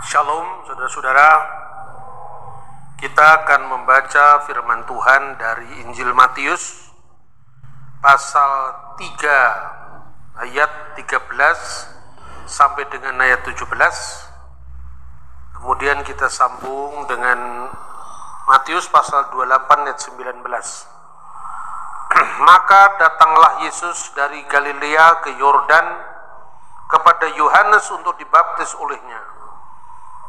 Shalom saudara-saudara, kita akan membaca firman Tuhan dari Injil Matius pasal 3 ayat 13 sampai dengan ayat 17. Kemudian kita sambung dengan Matius pasal 28 ayat 19. Maka datanglah Yesus dari Galilea ke Yordan kepada Yohanes untuk dibaptis olehnya.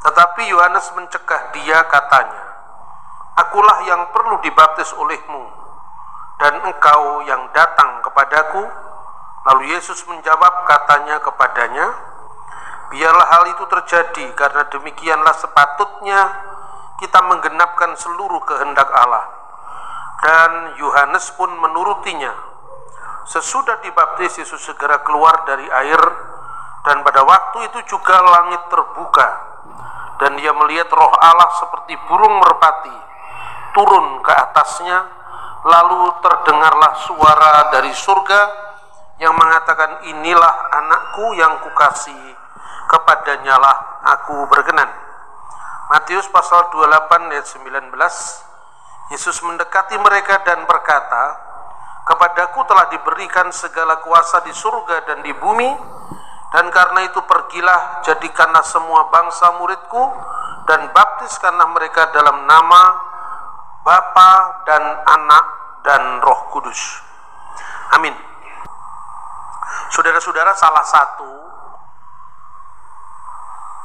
Tetapi Yohanes mencegah dia, katanya, "Akulah yang perlu dibaptis olehmu, dan engkau yang datang kepadaku." Lalu Yesus menjawab, katanya kepadanya, "Biarlah hal itu terjadi, karena demikianlah sepatutnya kita menggenapkan seluruh kehendak Allah." Dan Yohanes pun menurutinya. Sesudah dibaptis, Yesus segera keluar dari air, dan pada waktu itu juga langit terbuka, dan dia melihat Roh Allah seperti burung merpati turun ke atasnya. Lalu terdengarlah suara dari surga yang mengatakan, "Inilah anakku yang kukasihi, kepadanya lah aku berkenan." Matius pasal 28 ayat 19. Yesus mendekati mereka dan berkata, "Kepadaku telah diberikan segala kuasa di surga dan di bumi. Dan karena itu pergilah, jadikanlah semua bangsa muridku, dan baptiskanlah mereka dalam nama Bapa dan Anak dan Roh Kudus." Amin. Saudara-saudara, salah satu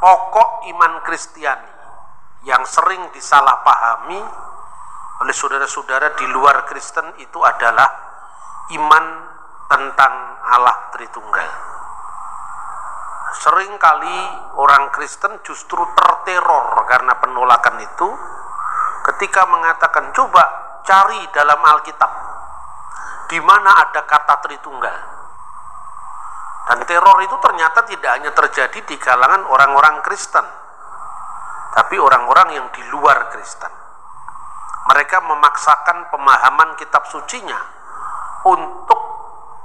pokok iman Kristiani yang sering disalahpahami oleh saudara-saudara di luar Kristen itu adalah iman tentang Allah Tritunggal. Seringkali orang Kristen justru terteror karena penolakan itu ketika mengatakan, "Coba cari dalam Alkitab di mana ada kata Tritunggal." Dan teror itu ternyata tidak hanya terjadi di kalangan orang-orang Kristen, tapi orang-orang yang di luar Kristen. Mereka memaksakan pemahaman kitab sucinya untuk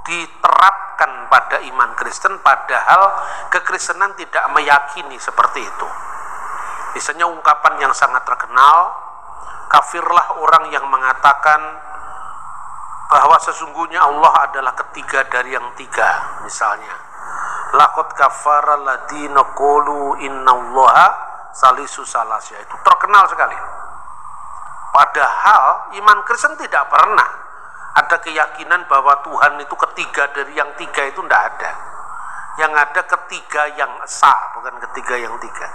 diterapkan pada iman Kristen, padahal kekristenan tidak meyakini seperti itu. Misalnya ungkapan yang sangat terkenal, "Kafirlah orang yang mengatakan bahwa sesungguhnya Allah adalah ketiga dari yang tiga." Misalnya, "Laqad kafara alladziina qalu innallaha salisu salasya." Itu terkenal sekali. Padahal iman Kristen tidak pernah ada keyakinan bahwa Tuhan itu ketiga dari yang tiga, itu tidak ada. Yang ada ketiga yang esa, bukan ketiga yang tiga.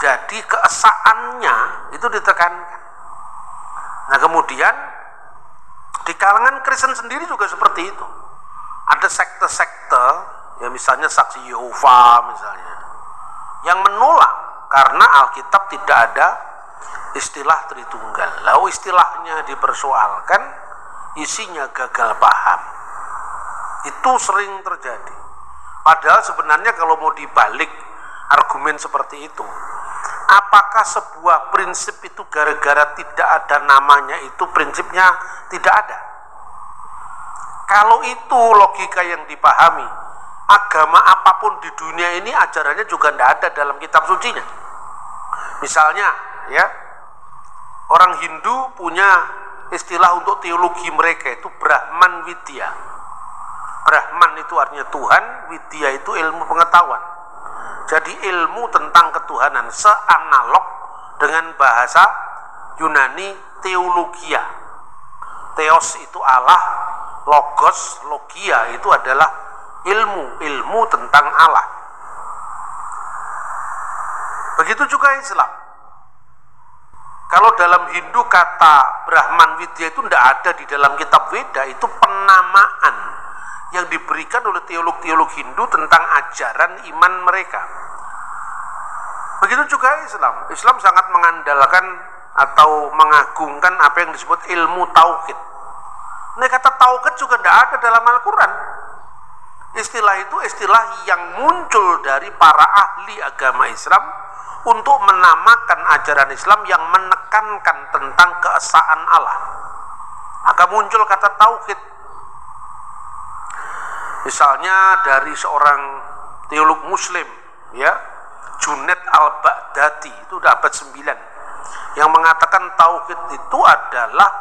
Jadi keesaannya itu ditekankan. Nah, kemudian di kalangan Kristen sendiri juga seperti itu. Ada sekte-sekte, ya misalnya Saksi Yehova misalnya, yang menolak karena Alkitab tidak ada istilah Tritunggal. Lalu istilahnya dipersoalkan, isinya gagal paham. Itu sering terjadi. Padahal sebenarnya kalau mau dibalik argumen seperti itu, apakah sebuah prinsip itu gara-gara tidak ada namanya itu prinsipnya tidak ada? Kalau itu logika yang dipahami, agama apapun di dunia ini ajarannya juga tidak ada dalam kitab sucinya. Misalnya, ya, orang Hindu punya istilah untuk teologi mereka, itu Brahman Widya. Brahman itu artinya Tuhan, Widya itu ilmu pengetahuan. Jadi ilmu tentang ketuhanan, seanalog dengan bahasa Yunani teologia. Theos itu Allah, logos, logia itu adalah ilmu tentang Allah. Begitu juga Islam. Kalau dalam Hindu kata Brahman Widya itu tidak ada di dalam kitab Weda, itu penamaan yang diberikan oleh teolog-teolog Hindu tentang ajaran iman mereka. Begitu juga Islam. Islam sangat mengandalkan atau mengagungkan apa yang disebut ilmu tauhid. Nah, kata tauhid juga tidak ada dalam Al-Quran. Istilah itu istilah yang muncul dari para ahli agama Islam untuk menamakan ajaran Islam yang menekankan tentang keesaan Allah. Maka muncul kata tauhid. Misalnya dari seorang teolog Muslim, ya, Junaid al-Baghdadi, itu udah abad 9, yang mengatakan tauhid itu adalah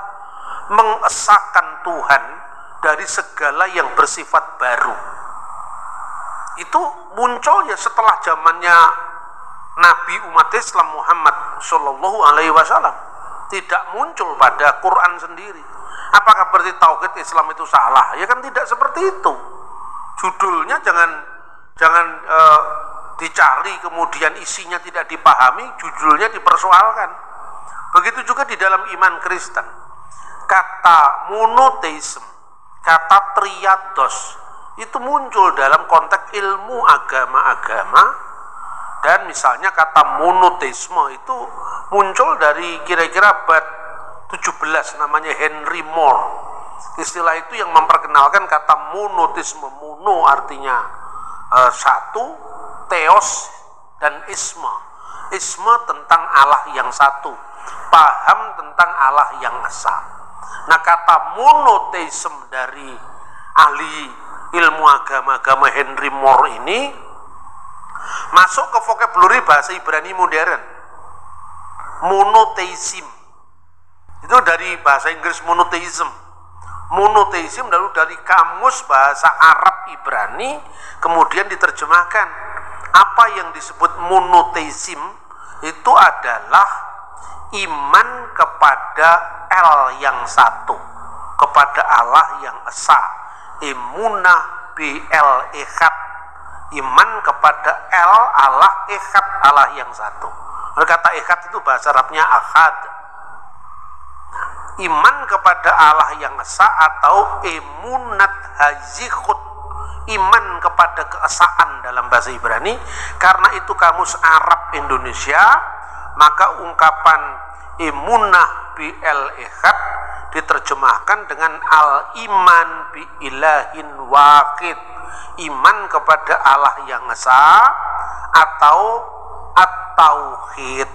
mengesahkan Tuhan dari segala yang bersifat baru. Itu muncul ya setelah zamannya Nabi umat Islam Muhammad Shallallahu Alaihi Wasallam, tidak muncul pada Quran sendiri. Apakah berarti tauhid Islam itu salah? Ya kan tidak seperti itu. Judulnya jangan dicari kemudian isinya tidak dipahami, judulnya dipersoalkan. Begitu juga di dalam iman Kristen. Kata monoteisme, kata triados itu muncul dalam konteks ilmu agama-agama, dan misalnya kata monoteisme itu muncul dari kira-kira abad 17, namanya Henry Moore. Istilah itu yang memperkenalkan kata monoteisme. Mono artinya satu, theos dan isme. Isme tentang Allah yang satu, paham tentang Allah yang esa. Nah, kata monoteisme dari ahli ilmu agama-agama Henry Moore ini masuk ke vocabulary bahasa Ibrani modern. Monoteism itu dari bahasa Inggris monotheism. Monotheism lalu dari kamus bahasa Arab Ibrani kemudian diterjemahkan. Apa yang disebut monotheism itu adalah iman kepada El yang satu, kepada Allah yang esa. Imunah bil echad, iman kepada El Allah echad, Allah yang satu. Kata echad itu bahasa Arabnya ahad. Iman kepada Allah yang esa atau emunat hazikhut, iman kepada keesaan dalam bahasa Ibrani. Karena itu kamus Arab Indonesia, maka ungkapan emunah bil echad diterjemahkan dengan al-iman bi ilahin waqid, iman kepada Allah yang esa atau at-tauhid.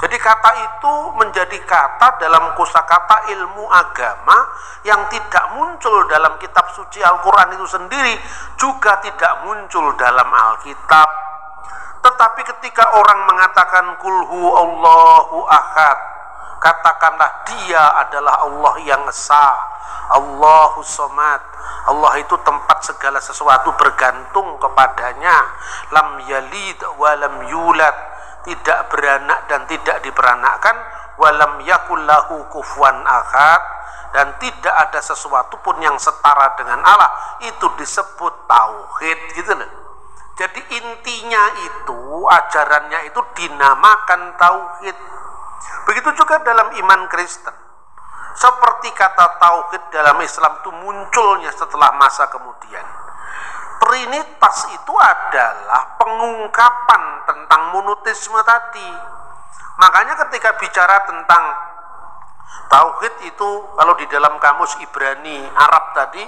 Jadi kata itu menjadi kata dalam kosakata ilmu agama yang tidak muncul dalam kitab suci Al-Quran itu sendiri, juga tidak muncul dalam Alkitab. Tetapi ketika orang mengatakan kulhu Allahu ahad, katakanlah dia adalah Allah yang esa, Allahu somad. Allah itu tempat segala sesuatu bergantung kepadanya. Lam yalid walam yulad, tidak beranak dan tidak diperanakkan. Walam yakullahu kufuwan ahad, dan tidak ada sesuatu pun yang setara dengan Allah. Itu disebut tauhid, gitu loh. Jadi intinya itu, ajarannya itu dinamakan tauhid. Begitu juga dalam iman Kristen. Seperti kata tauhid dalam Islam itu munculnya setelah masa kemudian. Trinitas itu adalah pengungkapan tentang monoteisme tadi. Makanya ketika bicara tentang tauhid itu, kalau di dalam kamus Ibrani Arab tadi,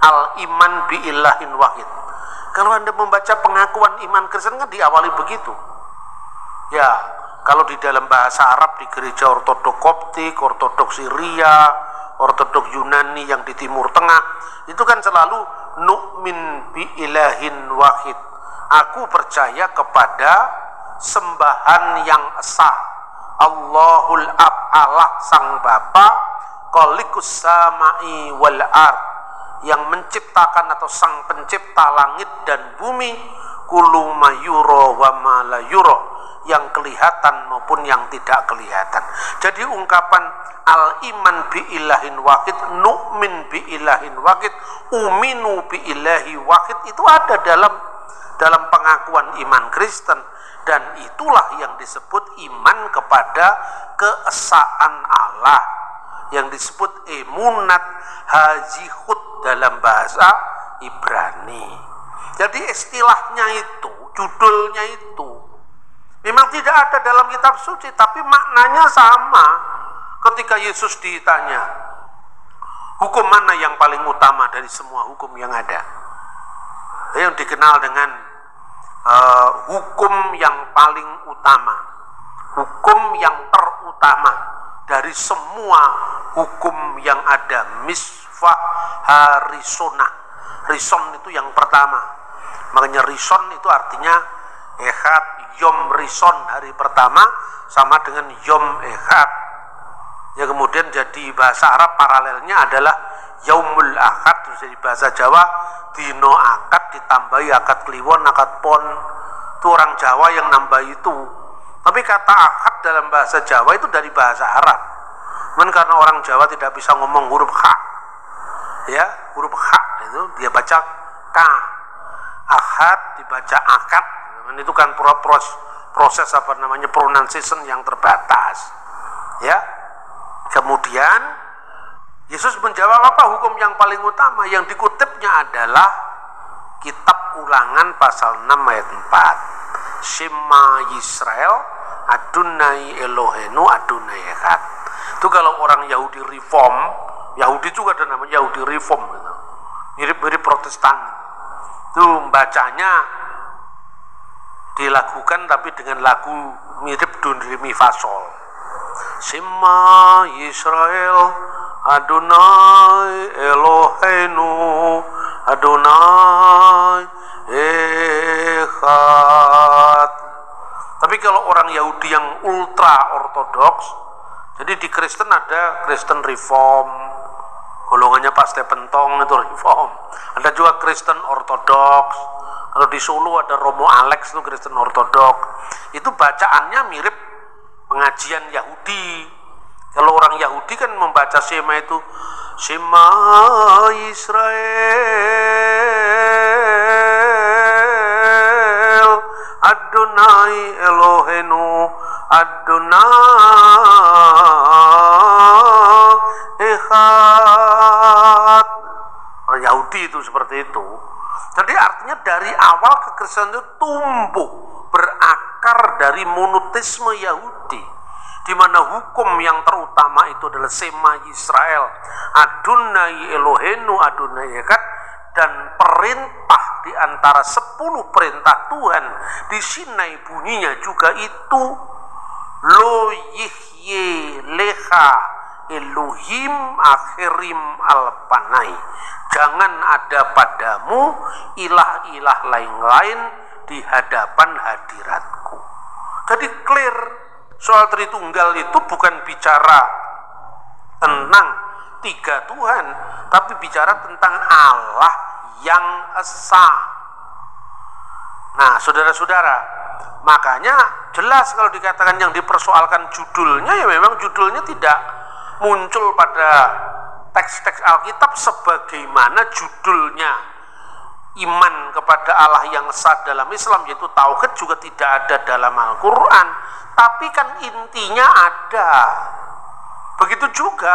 al-iman bi ilahin wahid. Kalau Anda membaca pengakuan iman Kristen kan diawali begitu. Ya, kalau di dalam bahasa Arab di gereja ortodok Koptik, ortodok Syria, ortodok Yunani yang di Timur Tengah, itu kan selalu nu'min bi ilahin wahid. Aku percaya kepada sembahan yang esa, Allahul Ab, Allah Sang Bapa, Khaliqus samai wal ard, yang menciptakan atau sang pencipta langit dan bumi, kullu mayuro wa ma la yuro, yang kelihatan maupun yang tidak kelihatan. Jadi ungkapan al-iman bi ilahin wahid, nu'min bi ilahin wahid, uminu bi ilahi wahid, itu ada dalam pengakuan iman Kristen, dan itulah yang disebut iman kepada keesaan Allah, yang disebut emunat hazihut dalam bahasa Ibrani. Jadi istilahnya itu, judulnya itu memang tidak ada dalam kitab suci, tapi maknanya sama. Ketika Yesus ditanya, hukum mana yang paling utama dari semua hukum yang ada? Yang dikenal dengan hukum yang paling utama, hukum yang terutama dari semua hukum yang ada, misfah harisonah. Rison itu yang pertama. Makanya rison itu artinya Ehad, Yom Rishon hari pertama sama dengan Yom Ehad. Ya kemudian jadi bahasa Arab paralelnya adalah Yaumul Ahad, terus jadi bahasa Jawa Dino Akad ditambahi akad kliwon, akad pon. Itu orang Jawa yang nambah itu. Tapi kata akad dalam bahasa Jawa itu dari bahasa Arab. Cuman karena orang Jawa tidak bisa ngomong huruf H, ya huruf H itu dia baca K. Ahad dibaca akad. Itu kan proses apa namanya pronunciation yang terbatas. Ya. Kemudian Yesus menjawab apa hukum yang paling utama? Yang dikutipnya adalah kitab Ulangan pasal 6 ayat 4. Shema Yisrael Adonai Elohenu Adonai Echad. Itu kalau orang Yahudi reform, Yahudi juga ada namanya Yahudi reform gitu. Mirip-mirip Protestan. Itu bacanya dilakukan tapi dengan lagu mirip do re mi fa sol. Shema Yisrael Adonai Eloheinu Adonai Echad. Tapi kalau orang Yahudi yang ultra ortodoks, jadi di Kristen ada Kristen Reform, golongannya Pak Stephen Tong itu Reform. Ada juga Kristen Ortodoks. Kalau di Solo ada Romo Alex itu Kristen Ortodoks. Itu bacaannya mirip pengajian Yahudi. Kalau orang Yahudi kan membaca Shema itu Shema Israel Adonai Elohenu Adonai Echad. Orang Yahudi itu seperti itu. Jadi artinya dari awal kekristenan itu tumbuh berakar dari monoteisme Yahudi, di mana hukum yang terutama itu adalah Shema Yisrael Adonai Elohenu Adonai Echad, dan perintah di antara 10 perintah Tuhan di Sinai bunyinya juga itu Lo Yihye Lecha Elohim Akhirim Alpanai. Jangan ada padamu ilah-ilah lain-lain di hadapan hadiratku. Jadi clear, soal Tritunggal itu bukan bicara tentang 3 Tuhan, tapi bicara tentang Allah yang esa. Nah, saudara-saudara, makanya jelas kalau dikatakan yang dipersoalkan judulnya, ya memang judulnya tidak muncul pada teks-teks Alkitab sebagaimana judulnya iman kepada Allah yang esa dalam Islam, yaitu tauhid, juga tidak ada dalam Al-Quran, tapi kan intinya ada. Begitu juga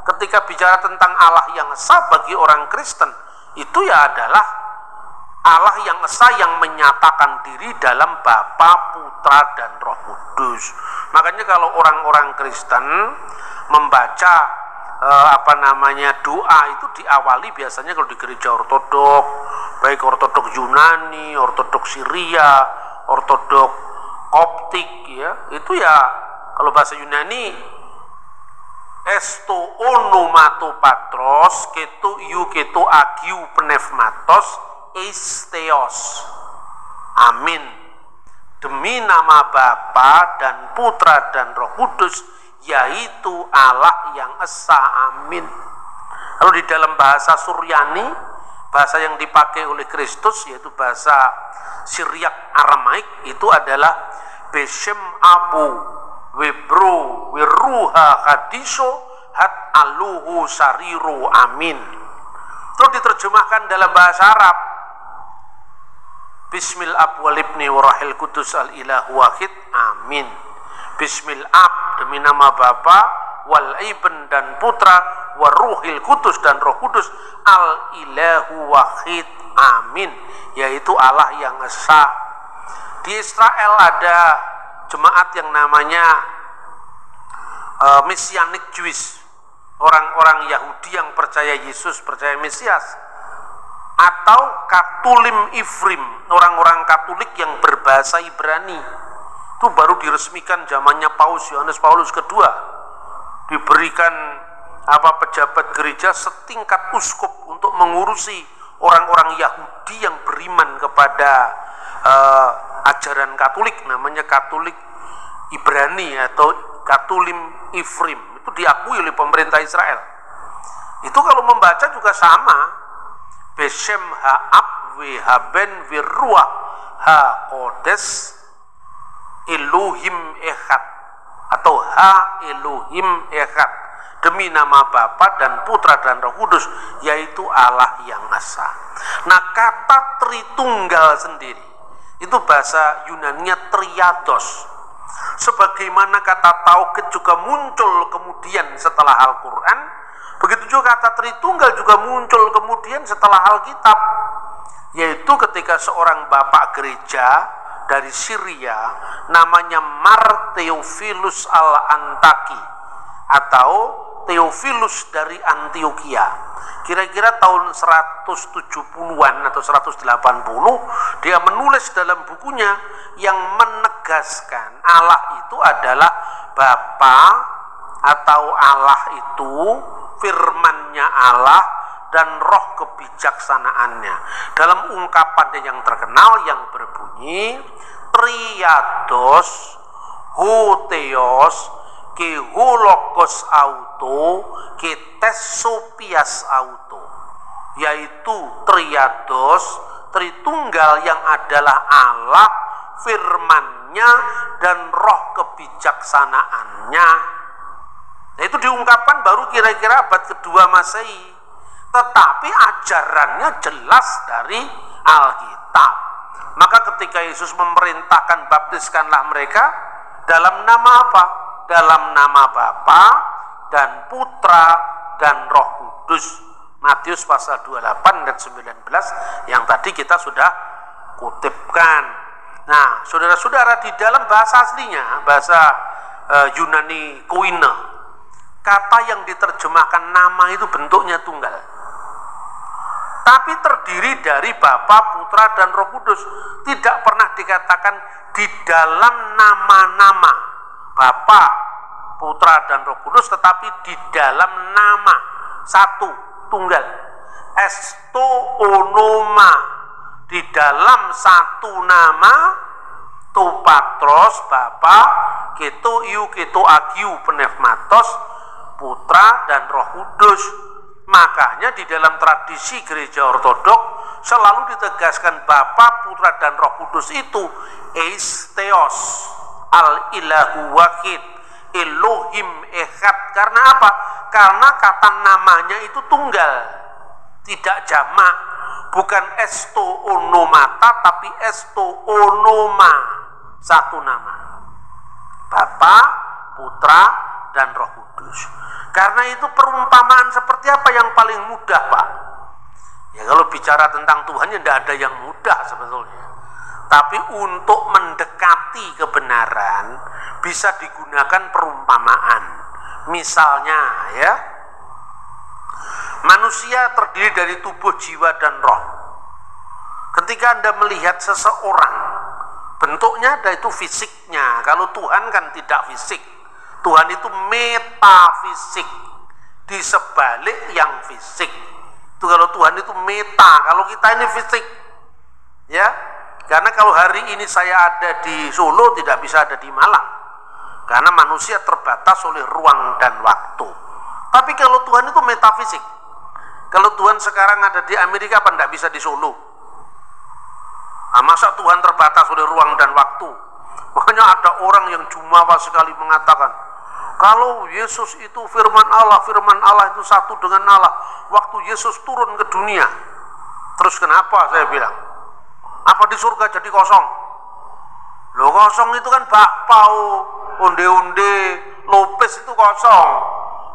ketika bicara tentang Allah yang esa bagi orang Kristen, itu ya adalah Allah yang esa yang menyatakan diri dalam Bapa, Putra, dan Roh Kudus. Makanya kalau orang-orang Kristen membaca doa itu diawali biasanya kalau di gereja ortodok, baik ortodok Yunani, ortodok Syria, ortodok Koptik, ya itu ya kalau bahasa Yunani esto onomato patros ketu iu ketu agiu pneumatos eisteos. Amin. Demi nama Bapa dan Putra dan Roh Kudus, yaitu Allah yang esa. Amin. Lalu di dalam bahasa Suryani, bahasa yang dipakai oleh Kristus, yaitu bahasa Syriak Aramaik, itu adalah Beshem Abu Webro Wiruha Hadiso Hat Aluhu Sariru. Amin. Terus diterjemahkan dalam bahasa Arab, Bismil Ab walibni warahil kudus al ilahu wahid. Amin. Bismil Ab demi nama Bapa, wal Ibn dan Putra, waruhil kudus dan Roh Kudus, al ilahu wahid. Amin. Yaitu Allah yang esa. Di Israel ada jemaat yang namanya Messianic Jewish, orang-orang Yahudi yang percaya Yesus, percaya Mesias, atau Katulim Ifrim, orang-orang Katolik yang berbahasa Ibrani. Itu baru diresmikan zamannya Yohanes Paulus II. Diberikan pejabat gereja setingkat uskup untuk mengurusi orang-orang Yahudi yang beriman kepada ajaran Katolik, namanya Katolik Ibrani atau Katulim Ifrim, itu diakui oleh pemerintah Israel. Itu kalau membaca juga sama, Beshem ha'ab wehaben virruah ha'kodes Elohim echad, atau ha Elohim echad, demi nama Bapa dan Putra dan Roh Kudus, yaitu Allah yang Esa. Nah, kata Tritunggal sendiri itu bahasa Yunaninya triados. Sebagaimana kata tauhid juga muncul kemudian setelah Al-Quran, begitu juga kata Tritunggal juga muncul kemudian setelah Alkitab, yaitu ketika seorang bapak gereja dari Syria namanya Mar Theophilus al-Antaki atau Theophilus dari Antioquia, kira-kira tahun 170-an atau 180, dia menulis dalam bukunya yang menegaskan Allah itu adalah Bapa, atau Allah itu firman-Nya Allah dan roh kebijaksanaannya, dalam ungkapan yang terkenal yang berbunyi triados hotheos ke holokos auto ke tesopias auto, yaitu triados, Tritunggal yang adalah Allah, firman-Nya dan roh kebijaksanaannya. Nah, itu diungkapkan baru kira-kira abad kedua Masehi, tetapi ajarannya jelas dari Alkitab. Maka ketika Yesus memerintahkan baptiskanlah mereka dalam nama apa? Dalam nama Bapa dan Putra dan Roh Kudus. Matius pasal 28 dan 19 yang tadi kita sudah kutipkan. Nah, saudara-saudara, di dalam bahasa aslinya, bahasa Yunani koine, kata yang diterjemahkan nama itu bentuknya tunggal, tapi terdiri dari Bapa, Putra, dan Roh Kudus. Tidak pernah dikatakan di dalam nama-nama Bapa, Putra, dan Roh Kudus, tetapi di dalam nama satu, tunggal. Esto onoma, di dalam satu nama, tu patros, Bapa, keto iu, keto agiu, pneumatos, Putra, dan Roh Kudus. Makanya di dalam tradisi gereja ortodok selalu ditegaskan Bapa, Putra, dan Roh Kudus itu eis theos, al ilahu wahid, Elohim echad. Karena apa? Karena kata namanya itu tunggal, tidak jamak, bukan esto onomata, tapi esto onoma, satu nama, Bapa, Putra, dan Roh Kudus. Karena itu perumpamaan seperti apa yang paling mudah, Pak? Ya, kalau bicara tentang Tuhan ya tidak ada yang mudah sebetulnya. Tapi untuk mendekati kebenaran bisa digunakan perumpamaan. Misalnya ya, manusia terdiri dari tubuh, jiwa, dan roh. Ketika Anda melihat seseorang, bentuknya ada itu fisiknya. Kalau Tuhan kan tidak fisik. Tuhan itu metafisik, di sebalik yang fisik. Itu kalau Tuhan itu meta, kalau kita ini fisik. Ya, karena kalau hari ini saya ada di Solo tidak bisa ada di Malang, karena manusia terbatas oleh ruang dan waktu. Tapi kalau Tuhan itu metafisik, kalau Tuhan sekarang ada di Amerika apa tidak bisa di Solo? Nah, masa Tuhan terbatas oleh ruang dan waktu? Makanya ada orang yang jumawa sekali mengatakan, kalau Yesus itu firman Allah itu satu dengan Allah. Waktu Yesus turun ke dunia, terus kenapa saya bilang? Apa di surga jadi kosong? Loh, kosong itu kan bakpao, onde-onde, lopes itu kosong.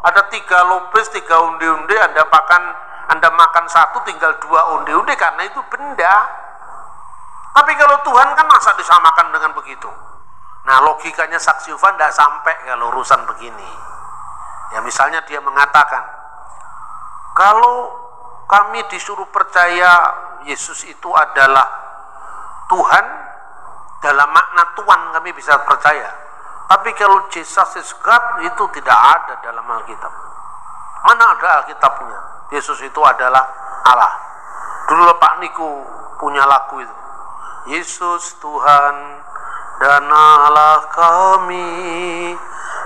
Ada 3 lopes, 3 onde-onde, Anda makan satu, tinggal 2 onde-onde, karena itu benda. Tapi kalau Tuhan kan masa disamakan dengan begitu? Nah, logikanya Saksi Yehova tidak sampai kalau urusan begini. Ya, misalnya dia mengatakan, kalau kami disuruh percaya Yesus itu adalah Tuhan, dalam makna Tuhan kami bisa percaya. Tapi kalau Jesus is God, itu tidak ada dalam Alkitab. Mana ada Alkitabnya? Yesus itu adalah Allah. Dulu Pak Niku punya lagu itu. Yesus Tuhan dan Allah kami,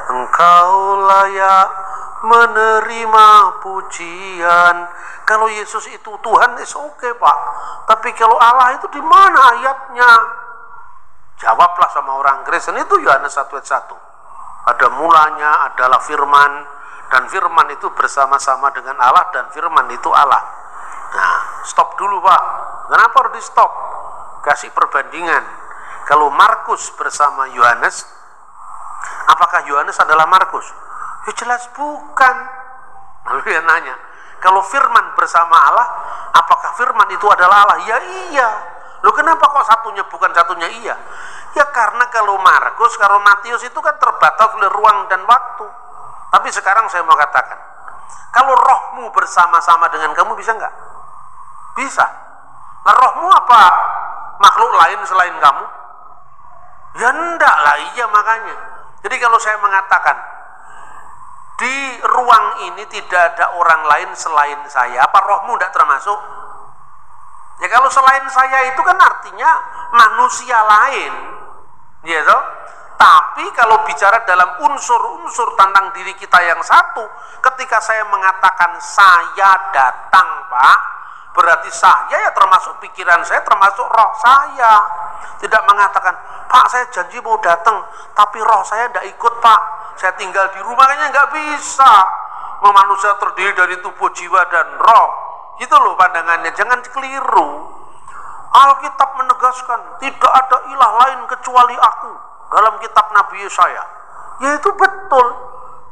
Engkau layak menerima pujian. Kalau Yesus itu Tuhan, oke Pak. Tapi kalau Allah itu di mana ayatnya? Jawablah sama orang Kristen itu Yohanes 1 ayat 1. Pada mulanya adalah firman, dan firman itu bersama-sama dengan Allah, dan firman itu Allah. Nah, stop dulu Pak. Kenapa harus di stop? Kasih perbandingan. Kalau Markus bersama Yohanes, apakah Yohanes adalah Markus? Ya jelas bukan. Lalu dia nanya, kalau firman bersama Allah, apakah firman itu adalah Allah? Ya iya. Loh kenapa kok satunya bukan, satunya iya? Ya karena kalau Markus, kalau Matius itu kan terbatas oleh ruang dan waktu. Tapi sekarang saya mau katakan, kalau rohmu bersama-sama dengan kamu bisa nggak? Bisa. Nah rohmu apa? Makhluk lain selain kamu? Ya enggak lah, iya makanya. Jadi kalau saya mengatakan, di ruang ini tidak ada orang lain selain saya, apa rohmu tidak termasuk? Ya kalau selain saya itu kan artinya manusia lain, ya toh? Tapi kalau bicara dalam unsur-unsur tentang diri kita yang satu, ketika saya mengatakan saya datang Pak, berarti saya ya termasuk pikiran saya, termasuk roh saya. Tidak mengatakan, Pak saya janji mau datang, tapi roh saya tidak ikut Pak, saya tinggal di rumah, kayaknya nggak bisa. Manusia terdiri dari tubuh, jiwa, dan roh. Gitu loh pandangannya, jangan keliru. Alkitab menegaskan, tidak ada ilah lain kecuali aku. Dalam kitab Nabi Yesaya. Ya itu betul.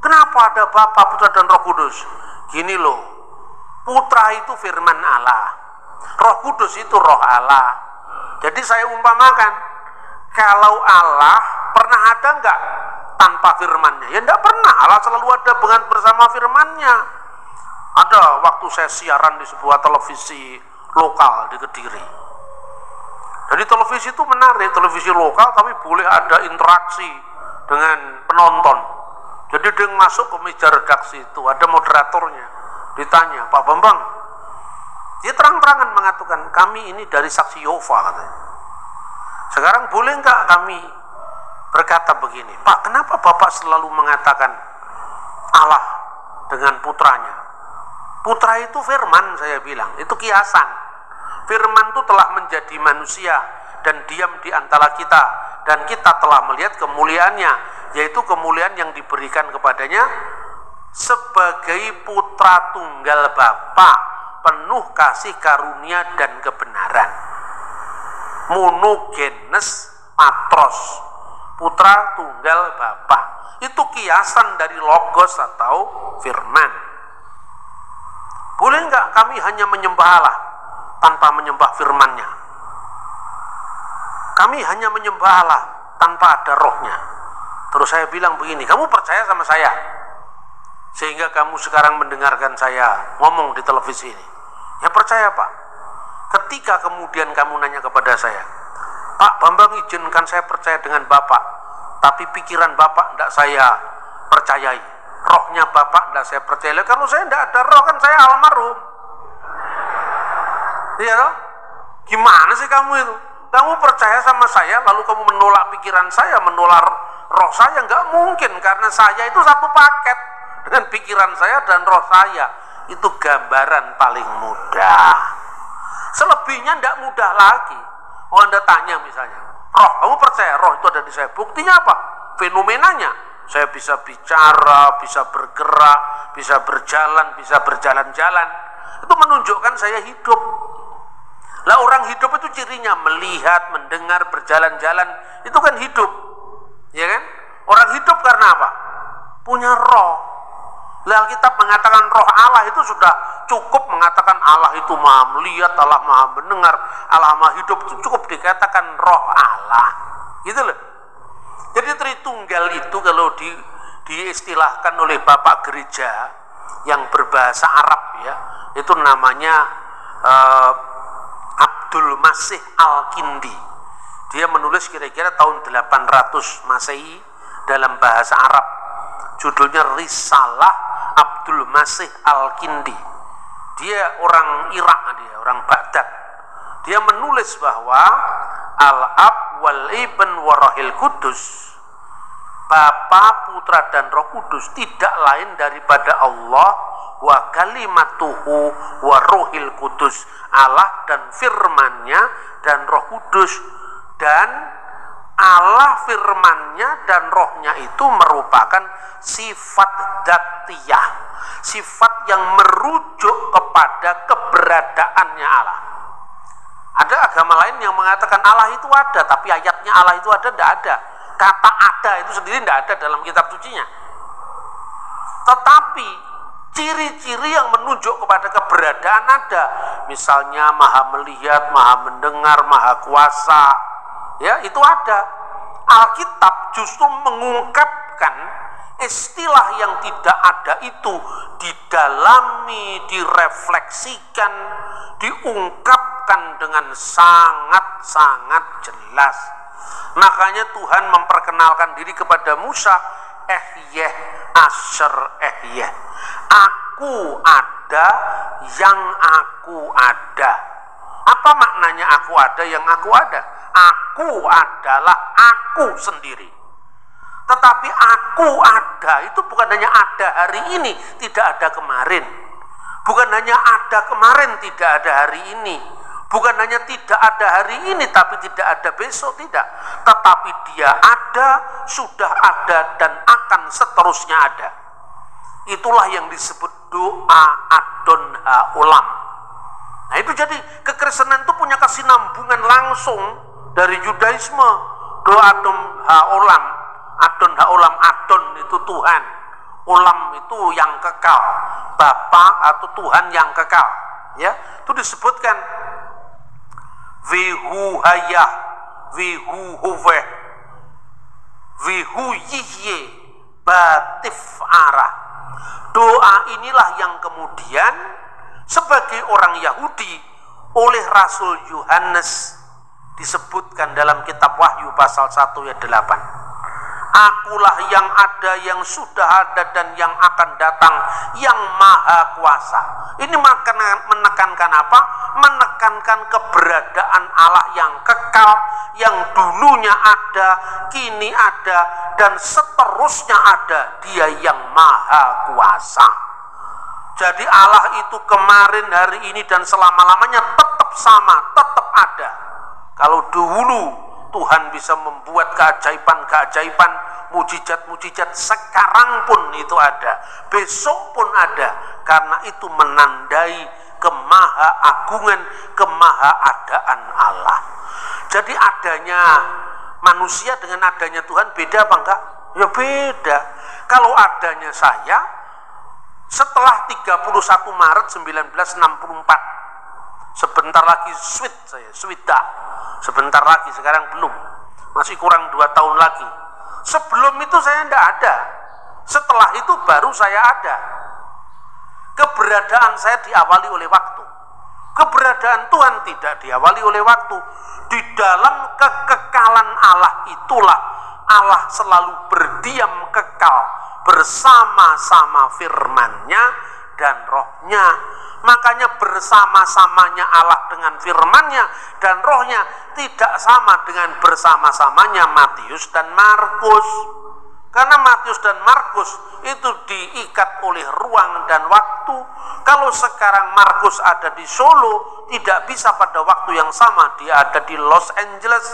Kenapa ada Bapa, Putra, dan Roh Kudus? Gini loh, Putra itu firman Allah, Roh Kudus itu roh Allah. Jadi saya umpamakan, kalau Allah pernah ada nggak tanpa firmannya? Ya enggak pernah. Allah selalu ada bersama firmannya. Ada waktu saya siaran di sebuah televisi lokal di Kediri. Jadi televisi itu menarik, televisi lokal, tapi boleh ada interaksi dengan penonton. Jadi dia masuk ke meja redaksi itu, ada moderatornya. Ditanya, Pak Bambang, dia terang-terangan mengatakan, kami ini dari Saksi Yehova katanya. Sekarang boleh nggak kami berkata begini, Pak, kenapa Bapak selalu mengatakan Allah dengan putranya? Putra itu firman, saya bilang, itu kiasan. Firman itu telah menjadi manusia dan diam di antara kita, dan kita telah melihat kemuliaannya, yaitu kemuliaan yang diberikan kepadanya sebagai putra tunggal Bapa, penuh kasih karunia dan kebenaran. Monogenes patros, putra tunggal Bapa. Itu kiasan dari logos atau firman. Boleh nggak kami hanya menyembah Allah tanpa menyembah firman-Nya? Kami hanya menyembah Allah tanpa ada rohnya. Terus saya bilang begini, kamu percaya sama saya sehingga kamu sekarang mendengarkan saya ngomong di televisi ini? Ya percaya Pak. Ketika kemudian kamu nanya kepada saya, Pak Bambang izinkan saya percaya dengan Bapak, tapi pikiran Bapak tidak saya percayai, rohnya Bapak tidak saya percaya. Kalau saya tidak ada roh, kan saya almarhum. Iya toh? Gimana sih kamu itu? Kamu percaya sama saya, lalu kamu menolak pikiran saya, menolak roh saya? Nggak mungkin, karena saya itu satu paket dengan pikiran saya dan roh saya. Itu gambaran paling mudah. Selebihnya nggak mudah lagi. Oh, Anda tanya misalnya, roh, kamu percaya roh itu ada di saya? Buktinya apa? Fenomenanya, saya bisa bicara, bisa bergerak, bisa berjalan, bisa berjalan-jalan. Itu menunjukkan saya hidup. Lah orang hidup itu cirinya melihat, mendengar, berjalan-jalan, itu kan hidup, ya kan? Orang hidup karena apa? Punya roh. Lah Alkitab mengatakan roh Allah itu sudah cukup mengatakan Allah itu maha melihat, Allah maha mendengar, Allah maha hidup, itu cukup dikatakan roh Allah, gitu loh. Jadi Tritunggal itu kalau diistilahkan oleh Bapak Gereja yang berbahasa Arab ya, itu namanya Abdul Masih Al-Kindi. Dia menulis kira-kira tahun 800 Masehi dalam bahasa Arab. Judulnya Risalah Abdul Masih Al-Kindi. Dia orang Irak, dia orang Baghdad. Dia menulis bahwa al-ab wal ibn warahil kudus. Bapa, Putra dan Roh Kudus tidak lain daripada Allah wa kalimatuhu wa rohil kudus. Allah dan firman-Nya dan Roh Kudus. Dan Allah firman-Nya dan Roh-Nya itu merupakan sifat dzatiyah, sifat yang merujuk kepada keberadaannya Allah. Ada agama lain yang mengatakan Allah itu ada, tapi ayatnya Allah itu ada, tidak ada. Kata ada itu sendiri tidak ada dalam kitab sucinya. Tetapi ciri-ciri yang menunjuk kepada keberadaan ada. Misalnya maha melihat, maha mendengar, maha kuasa. Ya, itu ada. Alkitab justru mengungkapkan istilah yang tidak ada itu didalami, direfleksikan, diungkapkan dengan sangat-sangat jelas. Makanya Tuhan memperkenalkan diri kepada Musa, Ehyeh Asher Ehyeh. Aku ada yang aku ada. Apa maknanya aku ada yang aku ada? Aku adalah aku sendiri. Tetapi aku ada itu bukan hanya ada hari ini, tidak ada kemarin. Bukan hanya ada kemarin, tidak ada hari ini. Bukan hanya tidak ada hari ini, tapi tidak ada besok, tidak. Tetapi dia ada, sudah ada, dan akan seterusnya ada. Itulah yang disebut doa Adon Ha-Olam. Nah itu jadi kekristenan itu punya kesinambungan langsung dari Yudaisme. Doa Adon Ha-Olam. Adon Ha-Olam, Adon itu Tuhan. Olam itu yang kekal. Bapa atau Tuhan yang kekal. Ya, itu disebutkan Vihu hayah, vihu huveh, vihu yihye, batif arah. Doa inilah yang kemudian sebagai orang Yahudi oleh Rasul Yohanes disebutkan dalam kitab Wahyu pasal 1 ayat 8. Akulah yang ada, yang sudah ada, dan yang akan datang, yang maha kuasa. Ini menekankan apa? Menekankan keberadaan Allah yang kekal, yang dulunya ada, kini ada, dan seterusnya ada. Dia yang maha kuasa. Jadi Allah itu kemarin, hari ini, dan selama-lamanya tetap sama, tetap ada. Kalau dulu Tuhan bisa membuat keajaiban-keajaiban, mujizat-mujizat, sekarang pun itu ada, besok pun ada, karena itu menandai kemahaagungan, kemahaadaan Allah. Jadi adanya manusia dengan adanya Tuhan beda apa enggak? Ya beda. Kalau adanya saya setelah 31 Maret 1964, sebentar lagi swida. Sebentar lagi, sekarang belum. Masih kurang 2 tahun lagi. Sebelum itu saya tidak ada. Setelah itu baru saya ada. Keberadaan saya diawali oleh waktu. Keberadaan Tuhan tidak diawali oleh waktu. Di dalam kekekalan Allah itulah Allah selalu berdiam kekal bersama-sama firman-Nya dan Roh-Nya. Makanya bersama-samanya Allah dengan firman-Nya dan Roh-Nya tidak sama dengan bersama-samanya Matius dan Markus. Karena Matius dan Markus itu diikat oleh ruang dan waktu. Kalau sekarang Markus ada di Solo, tidak bisa pada waktu yang sama dia ada di Los Angeles.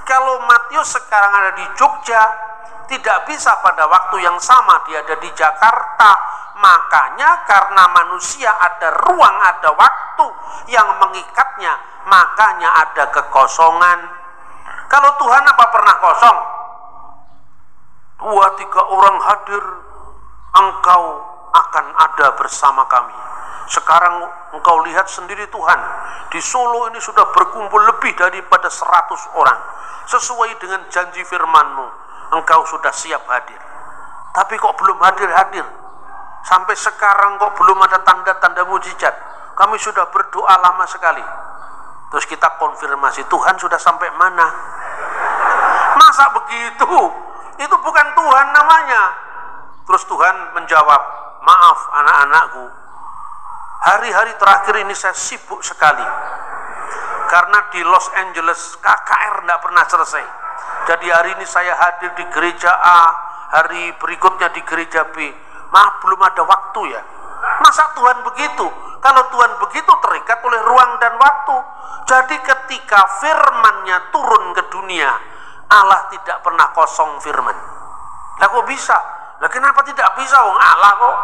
Kalau Matius sekarang ada di Jogja, tidak bisa pada waktu yang sama dia ada di Jakarta. Makanya karena manusia ada ruang, ada waktu yang mengikatnya, makanya ada kekosongan. Kalau Tuhan apa pernah kosong? 2-3 orang hadir, engkau akan ada bersama kami. Sekarang engkau lihat sendiri Tuhan, di Solo ini sudah berkumpul lebih daripada 100 orang. Sesuai dengan janji firman-Mu, engkau sudah siap hadir. Tapi kok belum hadir-hadir? Sampai sekarang kok belum ada tanda-tanda mujizat. Kami sudah berdoa lama sekali. Terus kita konfirmasi, Tuhan sudah sampai mana? Masa begitu? Itu bukan Tuhan namanya. Terus Tuhan menjawab, maaf anak-anakku, hari-hari terakhir ini saya sibuk sekali. karena di Los Angeles KKR tidak pernah selesai. Jadi hari ini saya hadir di gereja A, hari berikutnya di gereja B. Belum ada waktu ya. Masa Tuhan begitu? Kalau Tuhan begitu terikat oleh ruang dan waktu. Jadi ketika firman-Nya turun ke dunia, Allah tidak pernah kosong firman. Lah kok bisa? Lah kenapa tidak bisa? Wong Allah kok.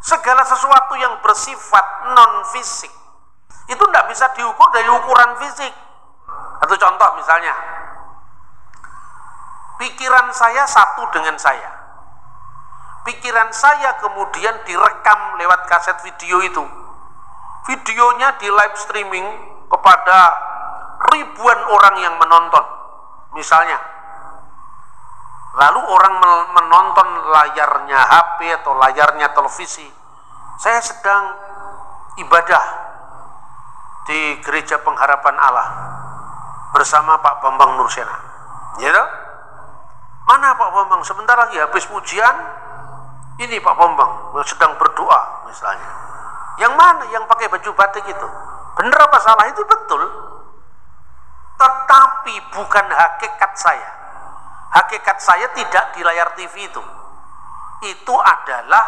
Segala sesuatu yang bersifat non fisik itu tidak bisa diukur dari ukuran fisik. Atau contoh misalnya, pikiran saya satu dengan saya. Pikiran saya kemudian direkam lewat kaset video itu. Videonya di live streaming kepada ribuan orang yang menonton. Misalnya, lalu orang menonton layarnya HP atau layarnya televisi. Saya sedang ibadah di Gereja Pengharapan Allah bersama Pak Bambang Nursena. Ya toh? Mana Pak Bambang? Sebentar lagi habis pujian. Ini Pak Bambang sedang berdoa misalnya. Yang mana? Yang pakai baju batik itu. Benar apa salah? Itu betul. Tetapi bukan hakikat saya. Hakikat saya tidak di layar TV itu. Itu adalah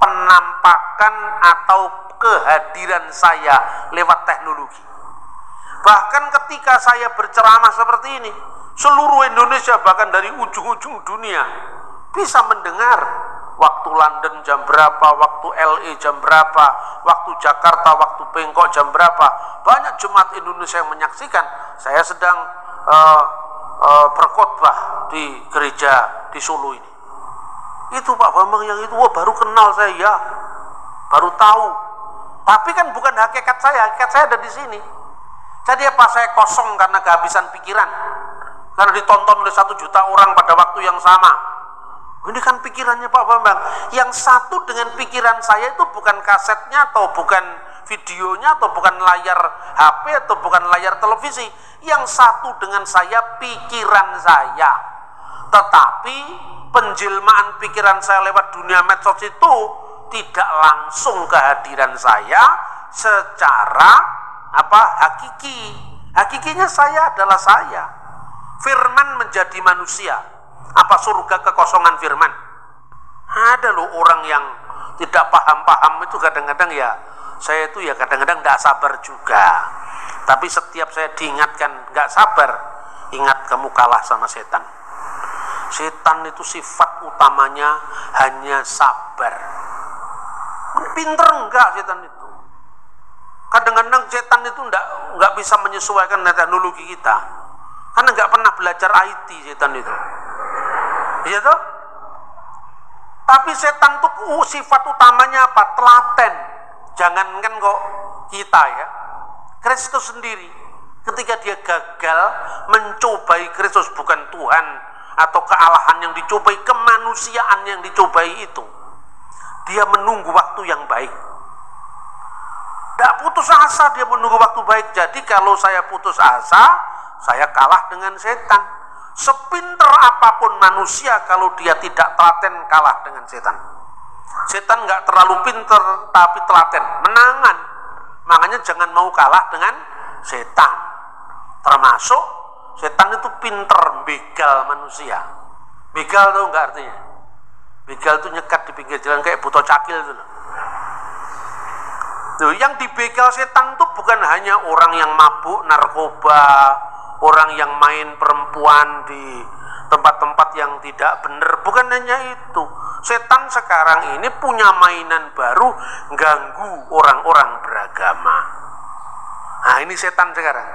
penampakan atau kehadiran saya lewat teknologi. Bahkan ketika saya berceramah seperti ini, seluruh Indonesia bahkan dari ujung-ujung dunia bisa mendengar. Waktu London jam berapa, waktu LA jam berapa, waktu Jakarta, waktu Bangkok jam berapa. Banyak jemaat Indonesia yang menyaksikan. Saya sedang berkhotbah di gereja di Solo ini. Itu Pak Bambang yang itu, baru kenal saya ya, baru tahu. Tapi kan bukan hakikat saya ada di sini. Jadi apa saya kosong karena kehabisan pikiran? Karena ditonton oleh 1 juta orang pada waktu yang sama. Ini kan pikirannya Pak Bambang. Yang satu dengan pikiran saya itu bukan kasetnya atau bukan videonya atau bukan layar HP atau bukan layar televisi. Yang satu dengan saya pikiran saya. Tetapi penjelmaan pikiran saya lewat dunia medsos itu tidak langsung kehadiran saya secara hakiki. Hakikinya saya adalah saya. Firman menjadi manusia. Apa surga kekosongan firman? Ada loh orang yang tidak paham-paham itu kadang-kadang ya, saya itu ya kadang-kadang tidak sabar juga. Tapi setiap saya diingatkan nggak sabar, ingat kamu kalah sama setan. Setan itu sifat utamanya hanya sabar. Pinter enggak setan itu? Kadang-kadang setan itu nggak bisa menyesuaikan dengan teknologi kita, karena nggak pernah belajar IT setan itu. Iya toh? Tapi setan tuh sifat utamanya apa? Telaten. Jangankan kok kita ya, Kristus sendiri ketika dia gagal mencobai Kristus, bukan Tuhan atau kealahan yang dicobai, kemanusiaan yang dicobai itu, dia menunggu waktu yang baik. Tidak putus asa, dia menunggu waktu baik. Jadi kalau saya putus asa, saya kalah dengan setan. Sepinter apapun manusia, kalau dia tidak telaten, kalah dengan setan. Setan nggak terlalu pinter tapi telaten, menangan. Makanya jangan mau kalah dengan setan. Termasuk setan itu pinter begal manusia. Begal tuh nggak artinya? Begal tuh nyekat di pinggir jalan kayak buto cakil itu loh. Tuh, yang dibegal setan tuh bukan hanya orang yang mabuk narkoba, orang yang main perempuan di tempat-tempat yang tidak benar. Bukan hanya itu. Setan sekarang ini punya mainan baru, ganggu orang-orang beragama. Nah ini setan sekarang.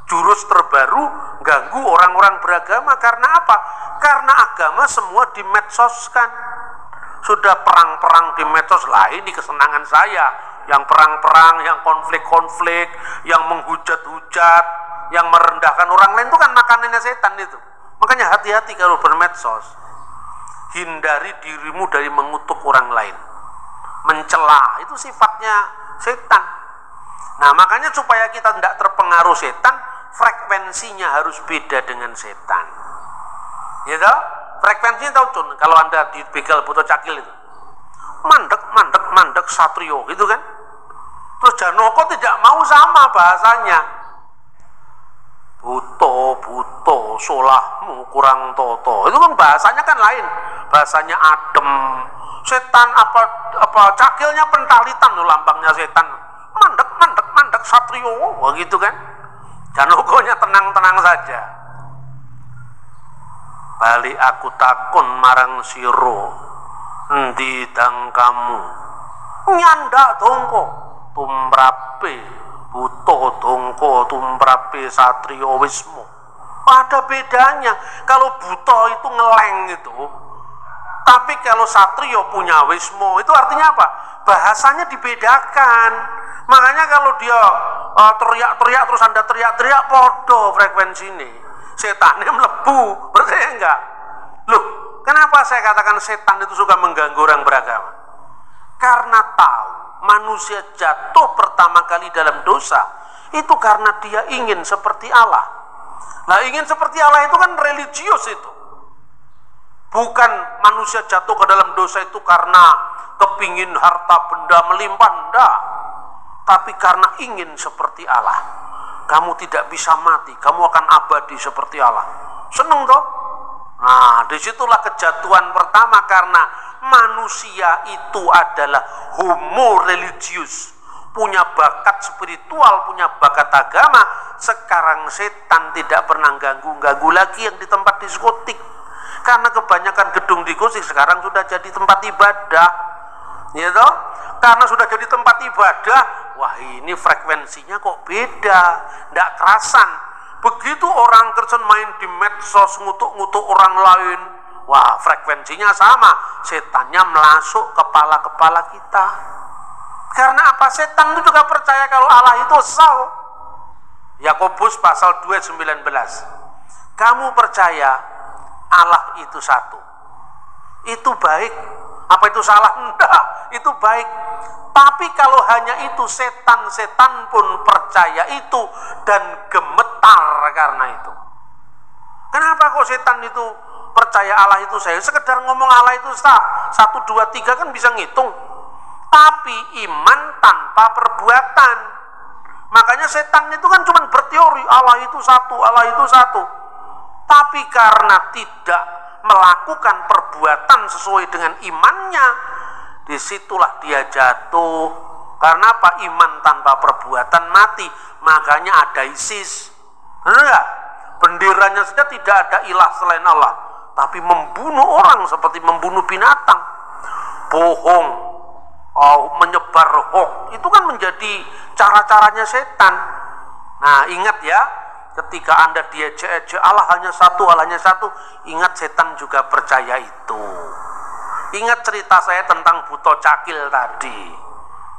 Jurus terbaru, ganggu orang-orang beragama. Karena apa? Karena agama semua dimedsoskan. Sudah perang-perang di medsos lah, ini kesenangan saya. Yang perang-perang, yang konflik-konflik, yang menghujat-hujat, yang merendahkan orang lain, itu kan makanannya setan itu. Makanya hati-hati kalau bermedsos. Hindari dirimu dari mengutuk orang lain, mencela, itu sifatnya setan. Nah makanya supaya kita tidak terpengaruh setan, frekuensinya harus beda dengan setan. Ya toh? Frekuensinya tahu Cun, kalau Anda dibegal buto cakil itu mandek satrio gitu kan. Terus Janoko tidak mau sama bahasanya. Buto, solahmu kurang toto. Itu kan bahasanya kan lain. Bahasanya adem. Setan apa cakilnya pentalitan loh lambangnya setan. Mandek satrio. Wah gitu kan. Janokonya tenang-tenang saja. Balik aku takon marang siro. Endi dang kamu? Nyandak dongko. Tumrape buto dongko tumrape satrio wismu. Ada bedanya. Kalau buto itu ngeleng itu, tapi kalau satrio punya wismu itu artinya apa? Bahasanya dibedakan. Makanya kalau dia teriak-teriak terus Anda teriak-teriak, podo frekuensi ini. Setannya melebu, percaya enggak? Loh, kenapa saya katakan setan itu suka mengganggu orang beragama? Karena tahu manusia jatuh pertama kali dalam dosa itu karena dia ingin seperti Allah. Nah, ingin seperti Allah itu kan religius itu. Bukan manusia jatuh ke dalam dosa itu karena kepingin harta benda melimpah, enggak. Tapi karena ingin seperti Allah. Kamu tidak bisa mati, kamu akan abadi seperti Allah. Seneng toh? Nah, disitulah kejatuhan pertama karena manusia itu adalah homo religius, punya bakat spiritual, punya bakat agama. Sekarang setan tidak pernah ganggu lagi yang di tempat diskotik, karena kebanyakan gedung diskotik sekarang sudah jadi tempat ibadah, ya toh? Karena sudah jadi tempat ibadah, wah ini frekuensinya kok beda, tidak kerasan. Begitu orang Kristen main di medsos ngutuk-ngutuk orang lain, wah frekuensinya sama, setannya melasuk kepala-kepala kita. Karena apa? Setan itu juga percaya kalau Allah itu esau. Yakobus pasal 2:19. Kamu percaya Allah itu satu. Itu baik. Apa itu salah? Enggak, itu baik. Tapi kalau hanya itu, setan-setan pun percaya itu dan gemetar karena itu. Kenapa kok setan itu percaya Allah itu saya? Sekedar ngomong Allah itu sah. 1, 2, 3 kan bisa ngitung. Tapi iman tanpa perbuatan. Makanya setan itu kan cuma berteori Allah itu satu, Allah itu satu. Tapi karena tidak melakukan perbuatan sesuai dengan imannya, disitulah dia jatuh. Karena apa? Iman tanpa perbuatan mati. Makanya ada ISIS. Benar nggak? Benderanya saja tidak ada ilah selain Allah, tapi membunuh orang seperti membunuh binatang. Bohong, menyebar hoax, itu kan menjadi cara-caranya setan. Nah, ingat ya, ketika Anda diejek-ejek Allah hanya satu, ingat setan juga percaya itu. Ingat cerita saya tentang Buto Cakil tadi,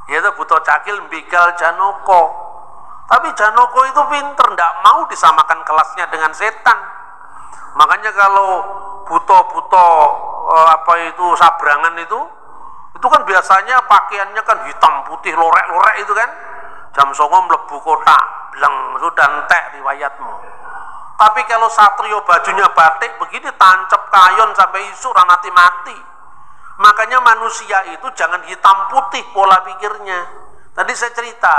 yaitu Buto Cakil begal Janoko. Tapi Janoko itu pinter, tidak mau disamakan kelasnya dengan setan. Makanya kalau Buto-Buto sabrangan itu kan biasanya pakaiannya kan hitam putih lorek-lorek itu kan. Jam 09.00 mlebu kota, bleng sudah entek riwayatmu. Tapi kalau satrio bajunya batik begini tancap kayon sampai isu mati. Makanya manusia itu jangan hitam putih pola pikirnya. Tadi saya cerita,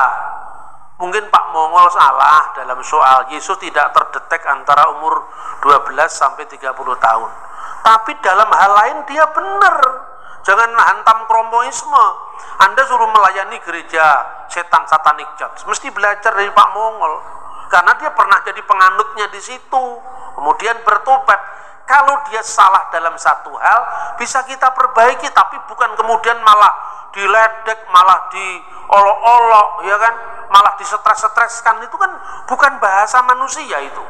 mungkin Pak Mongol salah dalam soal Yesus tidak terdetek antara umur 12 sampai 30 tahun. Tapi dalam hal lain dia benar. Jangan hantam kromoisme. Anda suruh melayani gereja setan Satanic Church, mesti belajar dari Pak Mongol. Karena dia pernah jadi penganutnya di situ, kemudian bertobat. Kalau dia salah dalam satu hal, bisa kita perbaiki, tapi bukan kemudian malah diledek, malah diolok-olok, ya kan? Malah disetres-setreskan. Itu kan bukan bahasa manusia itu.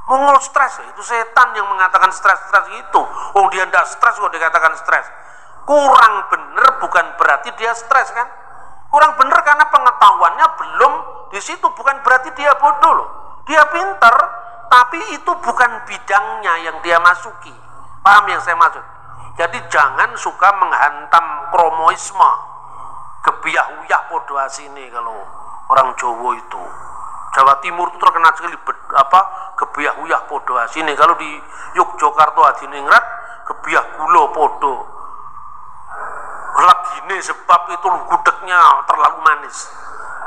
Mongol stres, itu setan yang mengatakan stres-stres itu. Oh, dia tidak stres kok dikatakan stres. Kurang bener bukan berarti dia stres kan? Kurang bener karena pengetahuannya belum di situ, bukan berarti dia bodoh loh. Dia pinter, tapi itu bukan bidangnya yang dia masuki. Paham yang saya maksud? Jadi jangan suka menghantam kromoisme, gebiah-uyah podo asine kalau orang Jawa itu. Jawa Timur itu terkenal sekali gebiah-uyah podo asine. Kalau di Yogyakarta Hadiningrat gebiah gula podo. lagi ini sebab itu gudegnya terlalu manis.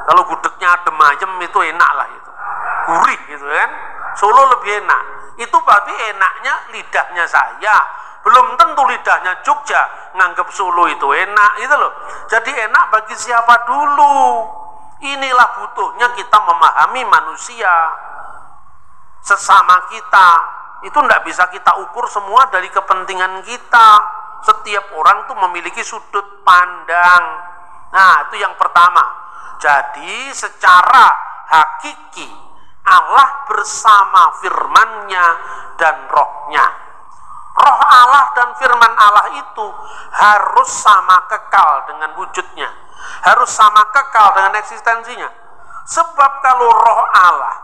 Kalau gudegnya adem ayem itu enak lah itu, gurih gitu kan. Solo lebih enak. Itu berarti enaknya lidahnya saya, belum tentu lidahnya Jogja nganggap Solo itu enak itu loh. Jadi enak bagi siapa dulu. Inilah butuhnya kita memahami manusia sesama kita. Itu tidak bisa kita ukur semua dari kepentingan kita. Setiap orang tuh memiliki sudut pandang. Nah, itu yang pertama. Jadi secara hakiki Allah bersama firman-Nya dan rohnya. Roh Allah dan firman Allah itu harus sama kekal dengan wujudnya, harus sama kekal dengan eksistensinya. Sebab kalau roh Allah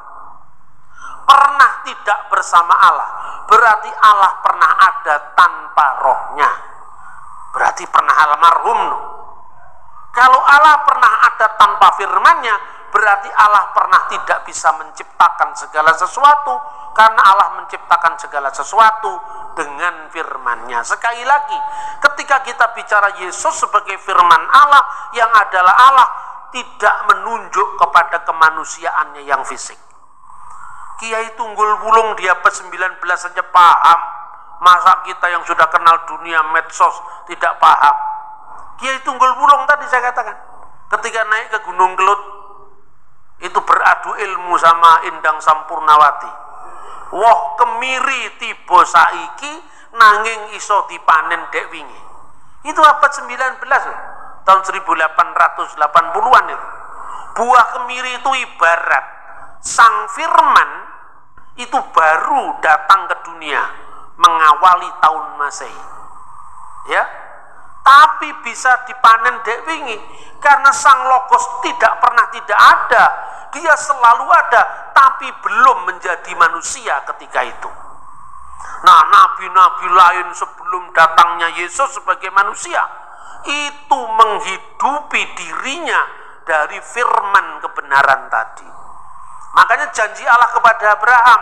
pernah tidak bersama Allah, berarti Allah pernah ada tanpa rohnya, berarti pernah almarhum. Kalau Allah pernah ada tanpa firman-Nya, berarti Allah pernah tidak bisa menciptakan segala sesuatu, karena Allah menciptakan segala sesuatu dengan firman-Nya. Sekali lagi, ketika kita bicara Yesus sebagai firman Allah yang adalah Allah, tidak menunjuk kepada kemanusiaannya yang fisik. Kiai Tunggul Wulung di abad 19 saja paham, masa kita yang sudah kenal dunia medsos tidak paham? Kiai Tunggul Wulung tadi saya katakan, ketika naik ke Gunung Kelut itu beradu ilmu sama Indang Sampurnawati. Wah, kemiri tiba saiki nanging iso dipanen dek wingi. Itu abad 19 loh, tahun 1880-an itu. Buah kemiri itu ibarat sang firman itu baru datang ke dunia mengawali tahun Masehi. Ya. Tapi bisa dipanen dek wingi karena sang logos tidak pernah tidak ada. Dia selalu ada, tapi belum menjadi manusia ketika itu. Nah, nabi-nabi lain sebelum datangnya Yesus sebagai manusia itu menghidupi dirinya dari firman kebenaran tadi. Makanya janji Allah kepada Abraham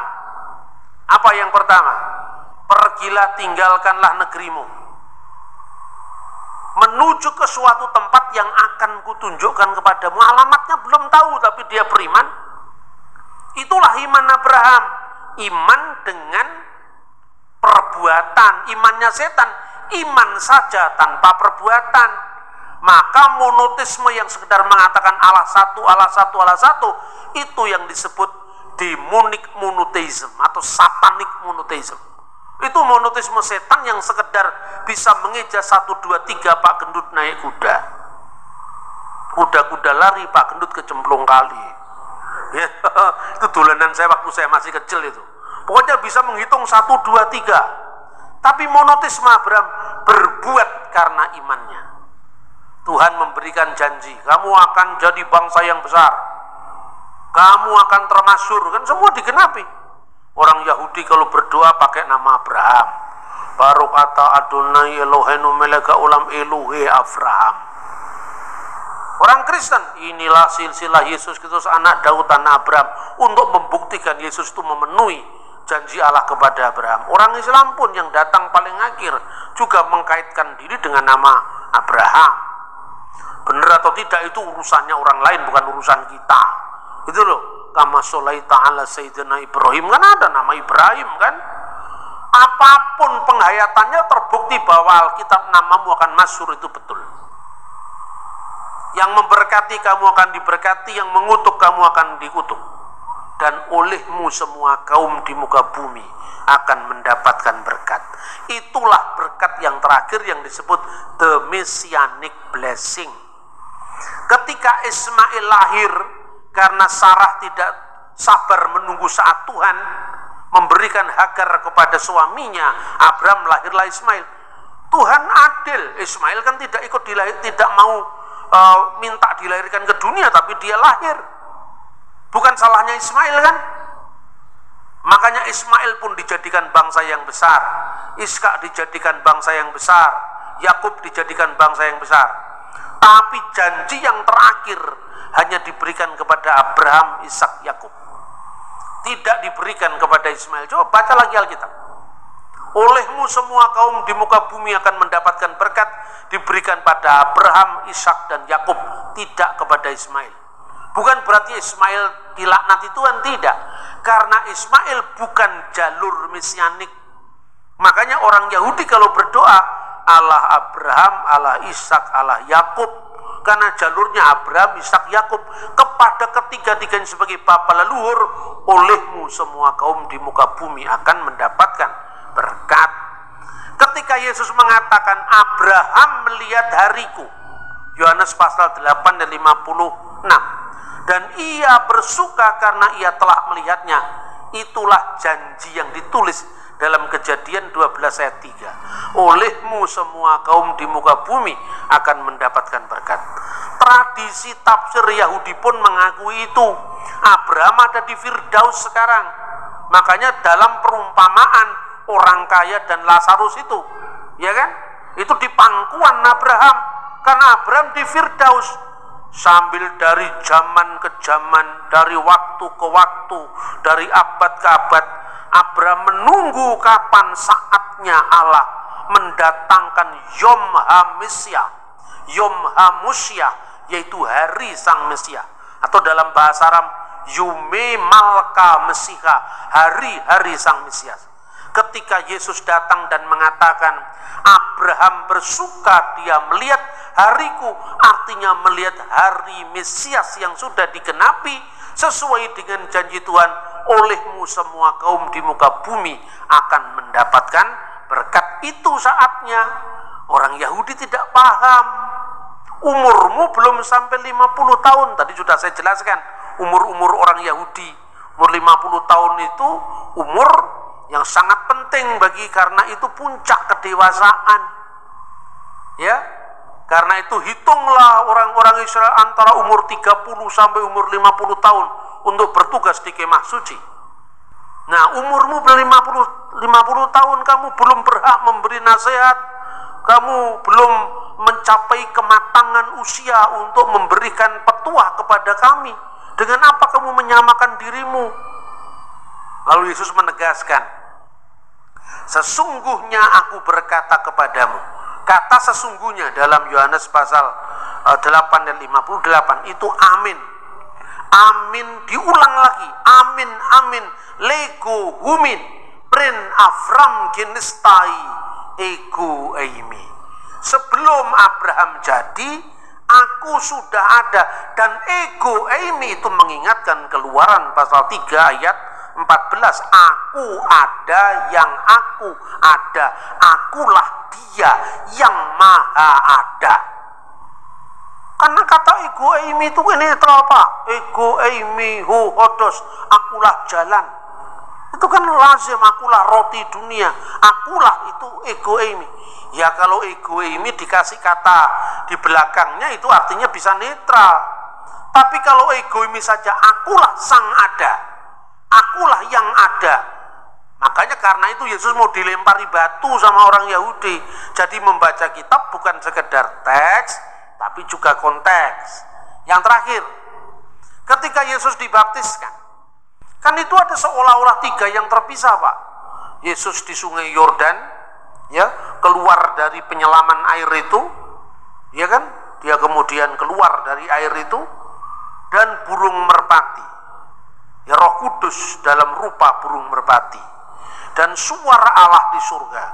apa yang pertama? Pergilah, tinggalkanlah negerimu, menuju ke suatu tempat yang akan kutunjukkan kepadamu. Alamatnya belum tahu, tapi dia beriman. Itulah iman Abraham. Iman dengan perbuatan. Imannya setan, iman saja tanpa perbuatan. Maka monoteisme yang sekedar mengatakan Allah satu, Allah satu, Allah satu, itu yang disebut demonic monotheism atau satanic monotheism. Itu monoteisme setan yang sekedar bisa mengeja 1, 2, 3 Pak Gendut naik kuda. Kuda-kuda lari, Pak Gendut kecemplung kali. Ya, itu dolanan saya waktu saya masih kecil itu. Pokoknya bisa menghitung 1, 2, 3. Tapi monoteisme Abraham berbuat karena imannya. Tuhan memberikan janji, kamu akan jadi bangsa yang besar. Kamu akan termasyhur, kan semua digenapi. Orang Yahudi kalau berdoa pakai nama Abraham. Baru kata Adonai Eloheinu meleka ulam Elohe Abraham. Orang Kristen, inilah silsilah Yesus Kristus anak Daud anak Abraham, untuk membuktikan Yesus itu memenuhi janji Allah kepada Abraham. Orang Islam pun yang datang paling akhir juga mengkaitkan diri dengan nama Abraham. Benar atau tidak itu urusannya orang lain, bukan urusan kita. Itu loh, kama sholaita ala sayyidina Ibrahim, kan ada nama Ibrahim kan. Apapun penghayatannya terbukti bahwa Alkitab namamu akan masyhur, itu betul. Yang memberkati kamu akan diberkati, yang mengutuk kamu akan dikutuk. Dan olehmu semua kaum di muka bumi akan mendapatkan berkat. Itulah berkat yang terakhir yang disebut the messianic blessing. Ketika Ismail lahir, karena Sarah tidak sabar menunggu saat Tuhan memberikan Hagar kepada suaminya, Abraham lahirlah Ismail. Tuhan adil, Ismail kan tidak ikut tidak mau minta dilahirkan ke dunia, tapi dia lahir. Bukan salahnya Ismail kan? Makanya Ismail pun dijadikan bangsa yang besar, Ishak dijadikan bangsa yang besar, Yakub dijadikan bangsa yang besar. Tapi janji yang terakhir hanya diberikan kepada Abraham, Ishak, Yakub. Tidak diberikan kepada Ismail. Coba baca lagi Alkitab. olehmu semua kaum di muka bumi akan mendapatkan berkat, diberikan pada Abraham, Ishak dan Yakub, tidak kepada Ismail. Bukan berarti Ismail dilaknati Tuhan, tidak, karena Ismail bukan jalur mesianik. Makanya orang Yahudi kalau berdoa Allah Abraham, Allah Ishak, Allah Yakub, karena jalurnya Abraham, Ishak, Yakub kepada ketiga-tiganya sebagai bapa leluhur, olehmu semua kaum di muka bumi akan mendapatkan berkat. Ketika Yesus mengatakan Abraham melihat hariku, Yohanes pasal 8 dan 56, dan ia bersuka karena ia telah melihatnya, itulah janji yang ditulis dalam Kejadian 12 ayat 3. Olehmu semua kaum di muka bumi akan mendapatkan berkat. Tradisi tafsir Yahudi pun mengakui itu. Abraham ada di Firdaus sekarang. Makanya dalam perumpamaan orang kaya dan Lazarus itu, ya kan? Itu di pangkuan Abraham, karena Abraham di Firdaus. Sambil dari zaman ke zaman, dari waktu ke waktu, dari abad ke abad, Abraham menunggu kapan saatnya Allah mendatangkan Yom HaMesia, Yom HaMusyah, yaitu hari Sang Mesia, atau dalam bahasa Aram Yume Malka Mesiha, hari-hari Sang Mesias. Ketika Yesus datang dan mengatakan Abraham bersuka dia melihat hariku, artinya melihat hari Mesias yang sudah digenapi sesuai dengan janji Tuhan, olehmu semua kaum di muka bumi akan mendapatkan berkat. Itu saatnya. Orang Yahudi tidak paham. Umurmu belum sampai 50 tahun, tadi sudah saya jelaskan umur-umur orang Yahudi. Umur 50 tahun itu umur yang sangat penting bagi, karena itu puncak kedewasaan. Ya, karena itu hitunglah orang-orang Israel antara umur 30 sampai umur 50 tahun untuk bertugas di kemah suci. Nah, umurmu 50 tahun kamu belum berhak memberi nasihat, kamu belum mencapai kematangan usia untuk memberikan petuah kepada kami. Dengan apa kamu menyamakan dirimu? Lalu Yesus menegaskan, sesungguhnya aku berkata kepadamu. Kata sesungguhnya dalam Yohanes pasal 8 dan 58 itu amin. Amin diulang lagi, amin, amin, lego humin, prin Avram genestai ego eimi. Sebelum Abraham jadi, aku sudah ada, dan ego eimi itu mengingatkan Keluaran pasal 3 ayat 14, aku ada yang aku ada, akulah dia yang maha ada. Karena kata ego eimi itu ini apa? Ego eimi hu hodos, akulah jalan. Itu kan lazim, akulah roti dunia, akulah itu ego eimi. Ya kalau ego eimi dikasih kata di belakangnya itu artinya bisa netral. Tapi kalau ego eimi saja, akulah sang ada, akulah yang ada. Makanya karena itu Yesus mau dilempari batu sama orang Yahudi. Jadi membaca kitab bukan sekedar teks, tapi juga konteks. Yang terakhir, ketika Yesus dibaptiskan, kan itu ada seolah-olah 3 yang terpisah, Pak. Yesus di sungai Yordan, ya, keluar dari penyelaman air itu, ya kan? Dia kemudian keluar dari air itu, dan burung merpati, ya, Roh Kudus dalam rupa burung merpati, dan suara Allah di surga,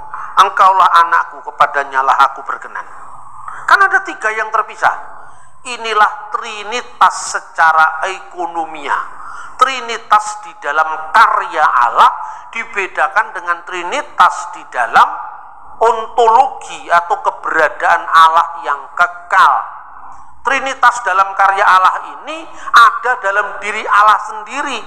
engkaulah anakku, kepadanya lah aku berkenan. Kan ada 3 yang terpisah. Inilah Trinitas secara ekonomia. Trinitas di dalam karya Allah dibedakan dengan Trinitas di dalam ontologi atau keberadaan Allah yang kekal. Trinitas dalam karya Allah ini ada dalam diri Allah sendiri.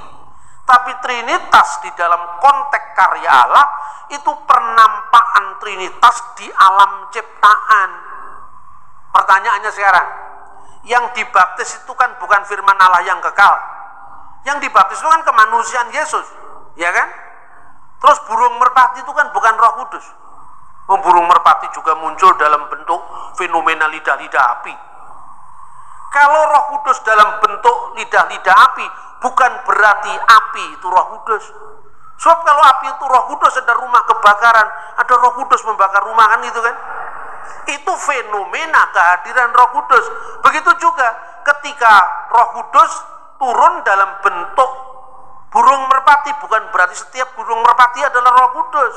Tapi Trinitas di dalam konteks karya Allah itu penampakan Trinitas di alam ciptaan. Pertanyaannya sekarang, yang dibaptis itu kan bukan firman Allah yang kekal. Yang dibaptis itu kan kemanusiaan Yesus, ya kan? Terus burung merpati itu kan bukan Roh Kudus. Burung merpati juga muncul dalam bentuk fenomena lidah-lidah api. Kalau Roh Kudus dalam bentuk lidah-lidah api, bukan berarti api itu Roh Kudus. Sebab kalau api itu Roh Kudus, ada rumah kebakaran, ada Roh Kudus membakar rumah kan itu kan. Itu fenomena kehadiran Roh Kudus. Begitu juga ketika Roh Kudus turun dalam bentuk burung merpati, bukan berarti setiap burung merpati adalah Roh Kudus.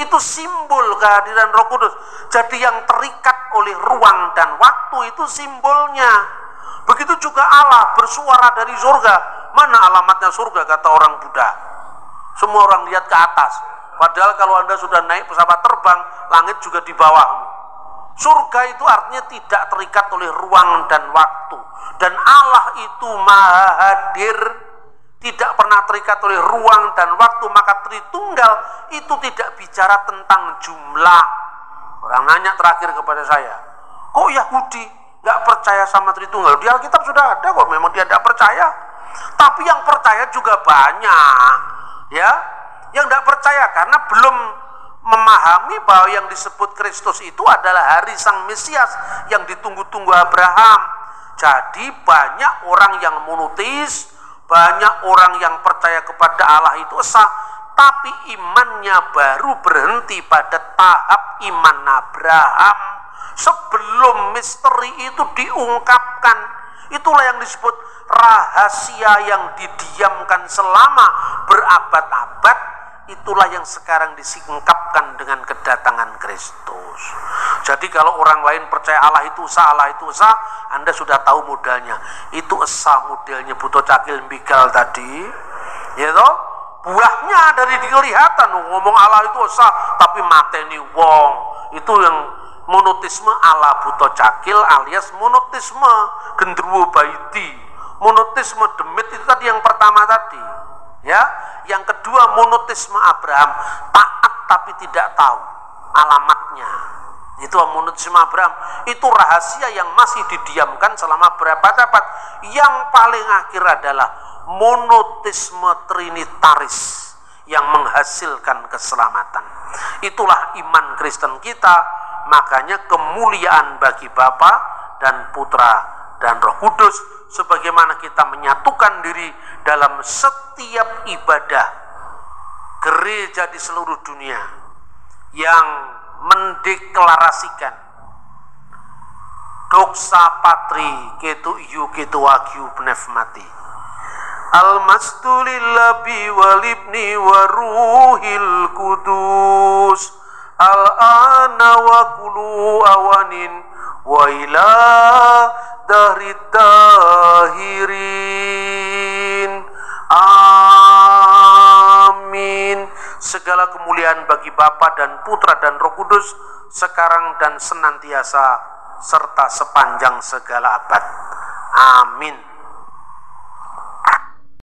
Itu simbol kehadiran Roh Kudus. Jadi yang terikat oleh ruang dan waktu itu simbolnya. Begitu juga Allah bersuara dari surga. Mana alamatnya surga kata orang Buddha? Semua orang lihat ke atas. Padahal kalau Anda sudah naik pesawat terbang, langit juga di bawahmu. Surga itu artinya tidak terikat oleh ruang dan waktu. Dan Allah itu maha hadir, tidak pernah terikat oleh ruang dan waktu. Maka Tritunggal itu tidak bicara tentang jumlah. Orang nanya terakhir kepada saya, kok Yahudi nggak percaya sama Tritunggal? Di Alkitab sudah ada kok, memang dia tidak percaya. Tapi yang percaya juga banyak. Ya, yang tidak percaya karena belum memahami bahwa yang disebut Kristus itu adalah hari Sang Mesias yang ditunggu-tunggu Abraham. Jadi banyak orang yang monoteis, banyak orang yang percaya kepada Allah itu esa, tapi imannya baru berhenti pada tahap iman Abraham sebelum misteri itu diungkapkan. Itulah yang disebut rahasia yang didiamkan selama berabad-abad. Itulah yang sekarang disingkapkan dengan kedatangan Kristus. Jadi kalau orang lain percaya Allah itu esa, Allah itu esa, Anda sudah tahu modalnya. Itu esa modelnya Buto Cakil Mbigal tadi, ya toh? Buahnya dari kelihatan, ngomong Allah itu esa tapi mateni wong. Itu yang monotisme ala Buto Cakil alias monotisme Gendruwo Baidi. Monotisme Demit itu tadi yang pertama tadi. Ya, yang kedua monotisme Abraham, taat tapi tidak tahu alamatnya. Itu monotisme Abraham. Itu rahasia yang masih didiamkan selama berapa abad. Yang paling akhir adalah monotisme trinitaris yang menghasilkan keselamatan. Itulah iman Kristen kita. Makanya kemuliaan bagi Bapa dan Putra dan Roh Kudus, sebagaimana kita menyatukan diri dalam setiap ibadah gereja di seluruh dunia yang mendeklarasikan Doxa Patri ketu iu ketu wagyu pnefmati Al-masdu lillahi walibni wa ruhil kudus al-ana wa kulu awanin wa ila dahri dahirin. Amin. Segala kemuliaan bagi Bapa dan Putra dan Roh Kudus, sekarang dan senantiasa serta sepanjang segala abad. Amin.